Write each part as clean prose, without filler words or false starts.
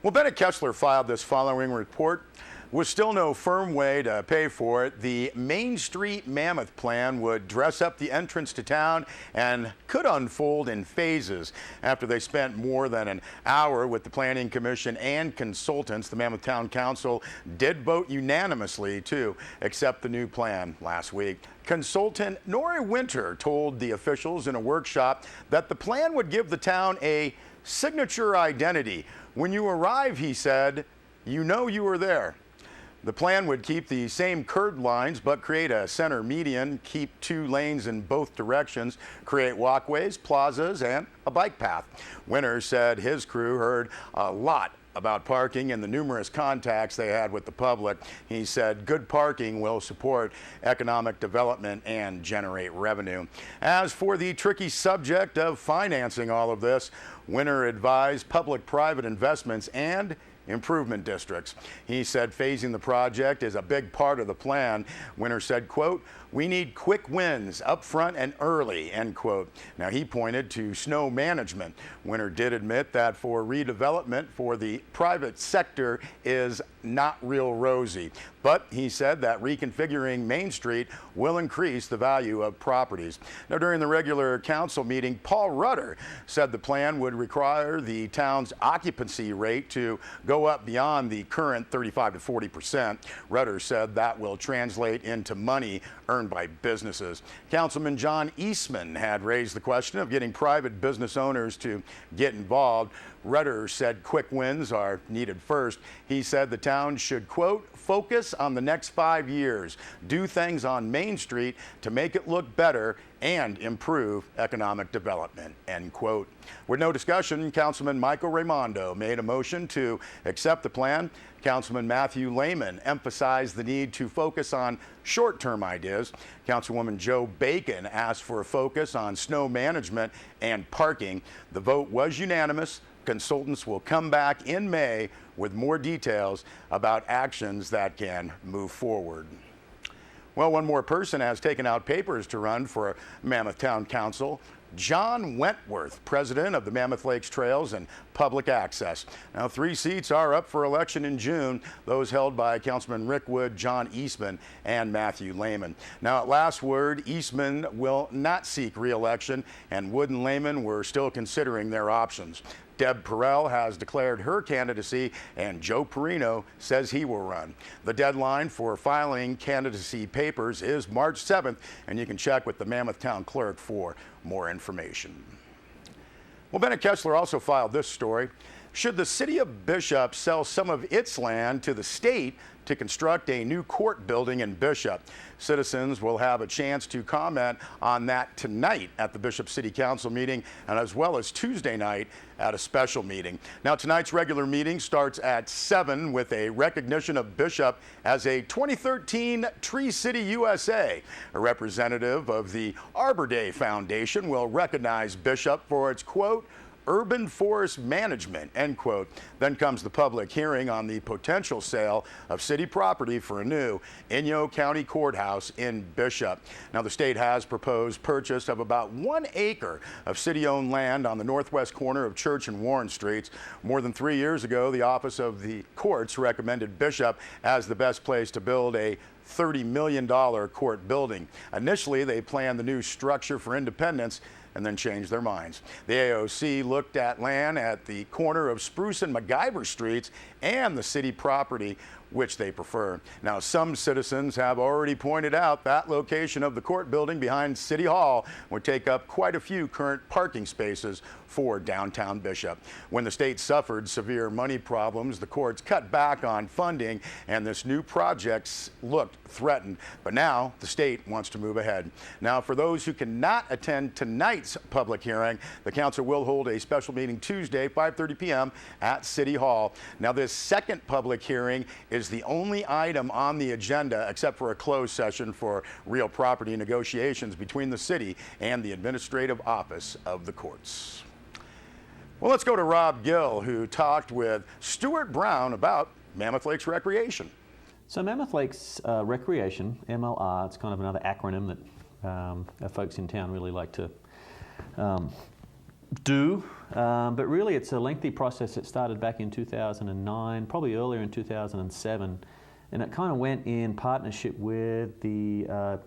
Well, Bennett Kessler filed this following report. With still no firm way to pay for it, the Main Street Mammoth plan would dress up the entrance to town and could unfold in phases. After they spent more than an hour with the Planning Commission and consultants, the Mammoth Town Council did vote unanimously to accept the new plan last week. Consultant Nori Winter told the officials in a workshop that the plan would give the town a signature identity. When you arrive, he said, you know you were there. The plan would keep the same curved lines but create a center median, keep 2 lanes in both directions, create walkways, plazas, and a bike path. Winter said his crew heard a lot about parking and the numerous contacts they had with the public. He said good parking will support economic development and generate revenue. As for the tricky subject of financing all of this, Winter advised public-private investments and improvement districts. He said phasing the project is a big part of the plan. Winter said, quote, we need quick wins up front and early, end quote. Now, he pointed to snow management. Winter did admit that for redevelopment for the private sector is not real rosy. But he said that reconfiguring Main Street will increase the value of properties. Now, during the regular council meeting, Paul Rudder said the plan would require the town's occupancy rate to go up beyond the current 35 to 40%. Rudder said that will translate into money earned by businesses. Councilman John Eastman had raised the question of getting private business owners to get involved. Rudder said quick wins are needed first. He said the town should, quote, focus on the next 5 years, do things on Main Street to make it look better and improve economic development, end quote. With no discussion, Councilman Michael Raimondo made a motion to accept the plan. Councilman Matthew Lehman emphasized the need to focus on short-term ideas. Councilwoman Joe Bacon asked for a focus on snow management and parking. The vote was unanimous. Consultants will come back in May with more details about actions that can move forward. Well, one more person has taken out papers to run for Mammoth Town Council. John Wentworth, president of the Mammoth Lakes Trails and Public Access. Now, 3 seats are up for election in June, those held by Councilman Rick Wood, John Eastman, and Matthew Lehman. Now, at last word, Eastman will not seek re-election, and Wood and Lehman were still considering their options. Deb Perrell has declared her candidacy, and Joe Perino says he will run. The deadline for filing candidacy papers is March 7th, and you can check with the Mammoth Town Clerk for more information. Well, Bennett Kessler also filed this story. Should the city of Bishop sell some of its land to the state to construct a new court building in Bishop? Citizens will have a chance to comment on that tonight at the Bishop City Council meeting, and as well as Tuesday night at a special meeting. Now, tonight's regular meeting starts at 7 with a recognition of Bishop as a 2013 Tree City USA. A representative of the Arbor Day Foundation will recognize Bishop for its, quote, urban forest management, end quote. Then comes the public hearing on the potential sale of city property for a new Inyo County Courthouse in Bishop. Now, the state has proposed purchase of about 1 acre of city-owned land on the northwest corner of Church and Warren Streets. More than 3 years ago, the Office of the Courts recommended Bishop as the best place to build a $30 million court building. Initially, they planned the new structure for Independence and then changed their minds. The AOC looked at land at the corner of Spruce and MacGyver Streets and the city property, which they prefer. Now, some citizens have already pointed out that location of the court building behind City Hall would take up quite a few current parking spaces for downtown Bishop. When the state suffered severe money problems, the courts cut back on funding, and this new project looked threatened. But now the state wants to move ahead. Now, for those who cannot attend tonight's public hearing, the council will hold a special meeting Tuesday, 5:30 p.m. at City Hall. Now, this second public hearing is the only item on the agenda except for a closed session for real property negotiations between the city and the administrative office of the courts. Well, let's go to Rob Gill, who talked with Stuart Brown about Mammoth Lakes Recreation. So Mammoth Lakes Recreation, MLR, it's kind of another acronym that our folks in town really like to do. but really it's a lengthy process. It started back in 2009, probably earlier in 2007, and it kind of went in partnership with the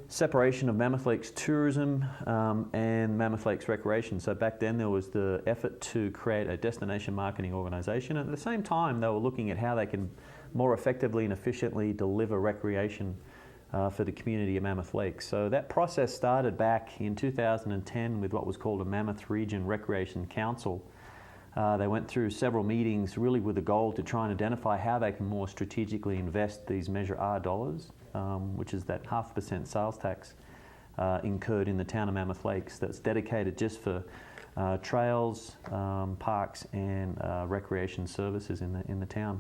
separation of Mammoth Lakes Tourism and Mammoth Lakes Recreation. So back then there was the effort to create a destination marketing organisation, and at the same time they were looking at how they can more effectively and efficiently deliver recreation for the community of Mammoth Lakes. So that process started back in 2010 with what was called a Mammoth Region Recreation Council. They went through several meetings really with the goal to try and identify how they can more strategically invest these Measure R dollars, which is that 0.5% sales tax incurred in the town of Mammoth Lakes that's dedicated just for trails, parks and recreation services in the town.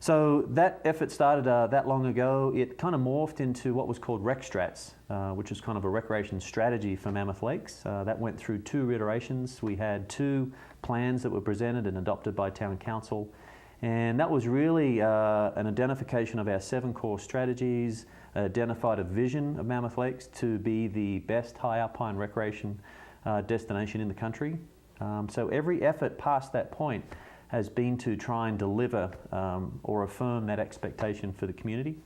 So that effort started that long ago. It kind of morphed into what was called RecStrats, which is kind of a recreation strategy for Mammoth Lakes. That went through 2 iterations. We had 2 plans that were presented and adopted by Town Council. And that was really an identification of our 7 core strategies, identified a vision of Mammoth Lakes to be the best high alpine recreation destination in the country. So every effort past that point has been to try and deliver or affirm that expectation for the community.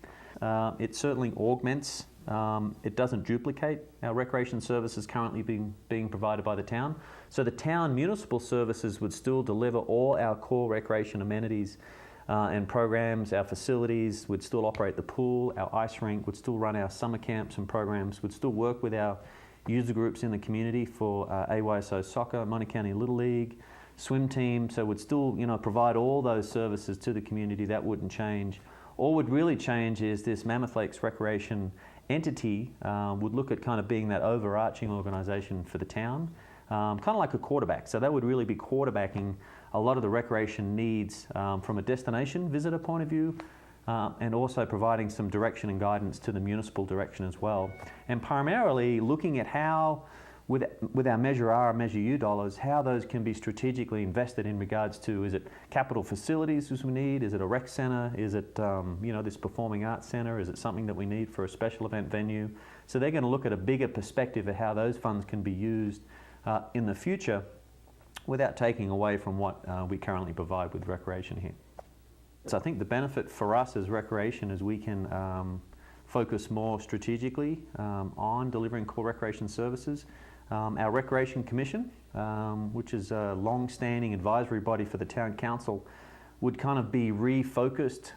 It certainly augments, it doesn't duplicate our recreation services currently being provided by the town. So the town municipal services would still deliver all our core recreation amenities and programs. Our facilities would still operate the pool, our ice rink would still run our summer camps and programs, would still work with our user groups in the community for AYSO Soccer, Monty County Little League, swim team, so would still provide all those services to the community. That wouldn't change. All would really change is this Mammoth Lakes Recreation entity would look at kind of being that overarching organisation for the town, kind of like a quarterback. So that would really be quarterbacking a lot of the recreation needs from a destination visitor point of view, and also providing some direction and guidance to the municipal direction as well. And primarily looking at how with our Measure R, Measure U dollars, how those can be strategically invested in regards to, is it capital facilities as we need? Is it a rec centre? Is it this performing arts centre? Is it something that we need for a special event venue? So they're going to look at a bigger perspective of how those funds can be used in the future without taking away from what we currently provide with recreation here. So I think the benefit for us as recreation is we can focus more strategically on delivering core recreation services. Our Recreation Commission, which is a long-standing advisory body for the Town Council, would kind of be refocused,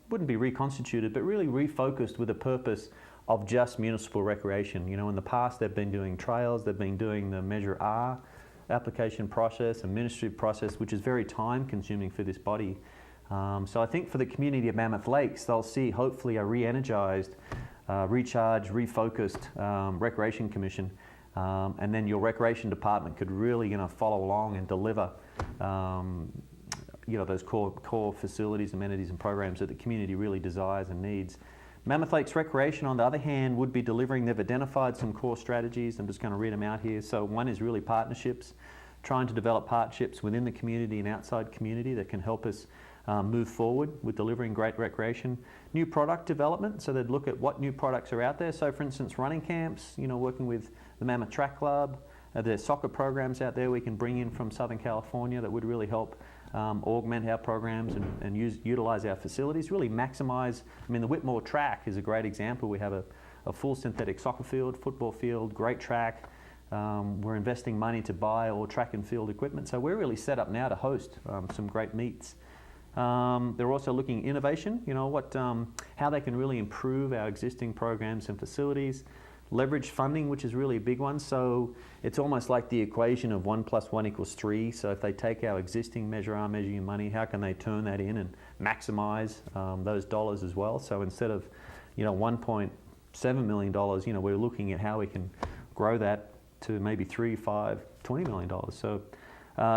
wouldn't be reconstituted, but really refocused with a purpose of just municipal recreation. In the past they've been doing trails, they've been doing the Measure R application process, administrative process, which is very time-consuming for this body. So I think for the community of Mammoth Lakes, they'll see hopefully a re-energised, recharged, refocused Recreation Commission. And then your recreation department could really, follow along and deliver, those core facilities, amenities, and programs that the community really desires and needs. Mammoth Lakes Recreation, on the other hand, would be delivering. They've identified some core strategies. I'm just going to read them out here. So one is really partnerships, trying to develop partnerships within the community and outside community that can help us move forward with delivering great recreation. New product development, so they'd look at what new products are out there. So for instance, running camps, working with the Mammoth Track Club, there's soccer programs out there we can bring in from Southern California that would really help augment our programs and utilize our facilities, really maximize. The Whitmore Track is a great example. We have a full synthetic soccer field, football field, great track. We're investing money to buy all track and field equipment, so we're really set up now to host some great meets. They're also looking at innovation, how they can really improve our existing programs and facilities. Leverage funding, which is really a big one. So it's almost like the equation of 1 + 1 = 3. So if they take our existing Measure R, Measure U money, how can they turn that in and maximize those dollars as well? So instead of $1.7 million, we're looking at how we can grow that to maybe $3, $5, $20 million. So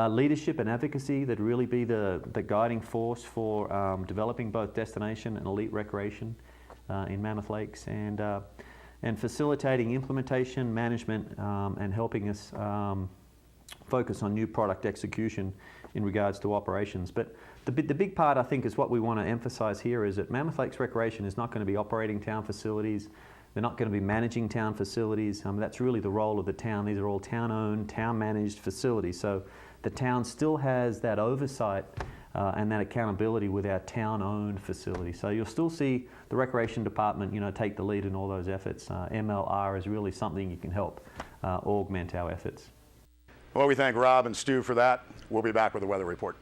leadership and advocacy, that'd really be the guiding force for developing both destination and elite recreation in Mammoth Lakes, and facilitating implementation, management, and helping us focus on new product execution in regards to operations. But the big part, I think, is what we want to emphasize here is that Mammoth Lakes Recreation is not going to be operating town facilities. They're not going to be managing town facilities. That's really the role of the town. These are all town-owned, town-managed facilities. So the town still has that oversight and that accountability with our town-owned facilities. So you'll still see the Recreation Department, take the lead in all those efforts. MLR is really something you can help augment our efforts. Well, we thank Rob and Stu for that. We'll be back with a weather report.